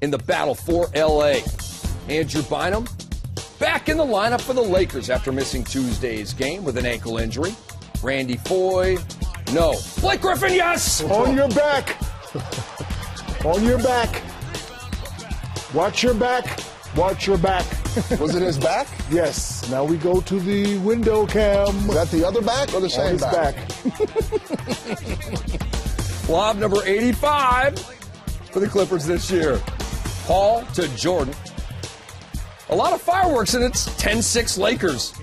in the battle for L.A. Andrew Bynum back in the lineup for the Lakers after missing Tuesday's game with an ankle injury. Randy Foye, no. Blake Griffin, yes! On your back. On your back. Watch your back. Watch your back. Was it his back? Yes. Now we go to the window cam. Is that the other back or the same back? Lob number 85 for the Clippers this year. Paul to Jordan. A lot of fireworks, and it's 10-6 Lakers.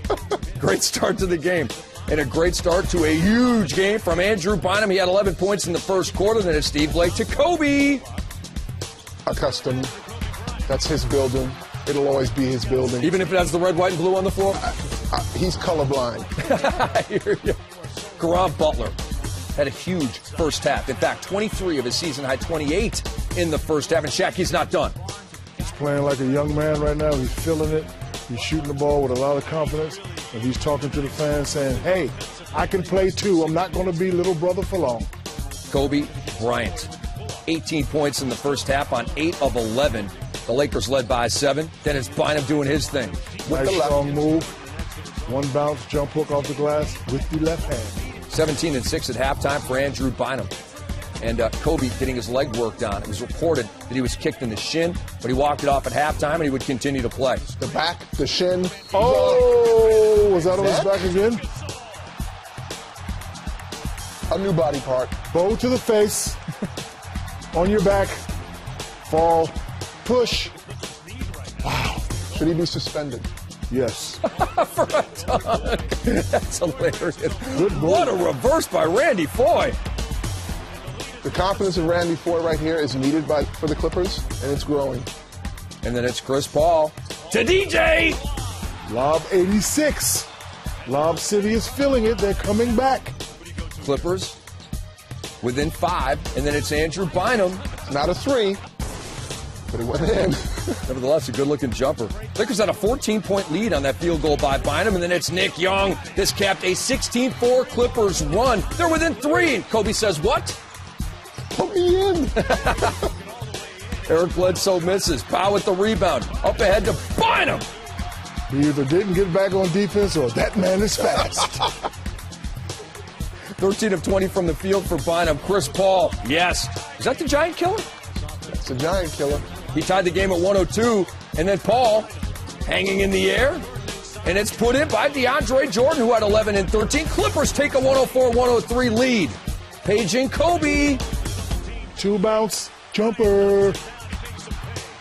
Great start to the game. And a great start to a huge game from Andrew Bynum. He had 11 points in the first quarter. Then it's Steve Blake to Kobe. Accustomed. That's his building. It'll always be his building. Even if it has the red, white, and blue on the floor? He's colorblind. I hear you. Caron Butler had a huge first half. In fact, 23 of his season-high 28 in the first half. And Shaq, he's not done. He's playing like a young man right now. He's feeling it. He's shooting the ball with a lot of confidence. And he's talking to the fans saying, hey, I can play too. I'm not going to be little brother for long. Kobe Bryant, 18 points in the first half on 8 of 11. The Lakers led by 7. Then it's Bynum doing his thing. Nice strong move. One bounce, jump hook off the glass with the left hand. 17 and 6 at halftime for Andrew Bynum. And Kobe getting his leg worked on. It was reported that he was kicked in the shin, but he walked it off at halftime and he would continue to play. The back, the shin. Oh, was that on his back again? A new body part. Bow to the face. On your back. Fall. Push. Wow. Should he be suspended? Yes. For a dunk. That's hilarious. Good ball. What a reverse by Randy Foye. The confidence of Randy Foye right here is needed for the Clippers, and it's growing. And then it's Chris Paul to DJ. Lob 86. Lob City is feeling it. They're coming back. Clippers within 5. And then it's Andrew Bynum. Not a 3, but it went in. Nevertheless, a good-looking jumper. Lakers had a 14-point lead on that field goal by Bynum, and then it's Nick Young. This capped a 16-4 Clippers run. They're within 3, and Kobe says, what? Put me in. Eric Bledsoe misses. Powell with the rebound. Up ahead to Bynum. He either didn't get back on defense or that man is fast. 13 of 20 from the field for Bynum. Chris Paul, yes. Is that the Giant Killer? It's a giant killer. He tied the game at 102, and then Paul hanging in the air, and it's put in by DeAndre Jordan, who had 11 and 13. Clippers take a 104-103 lead. Paging Kobe. 2 bounce jumper.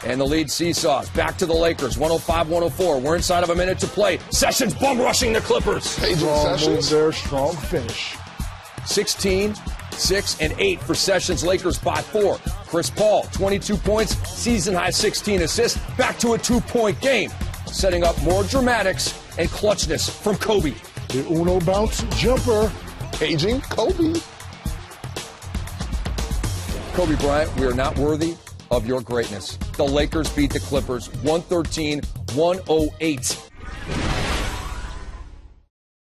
And the lead seesaws. Back to the Lakers, 105-104. We're inside of a minute to play. Sessions bum rushing the Clippers. Strong move there, strong finish. 16, 6, and 8 for Sessions. Lakers by 4. Chris Paul, 22 points, season-high 16 assists. Back to a 2-point game, setting up more dramatics and clutchness from Kobe. The Uno bounce jumper. Paging Kobe. Kobe Bryant, we are not worthy of your greatness. The Lakers beat the Clippers 113-108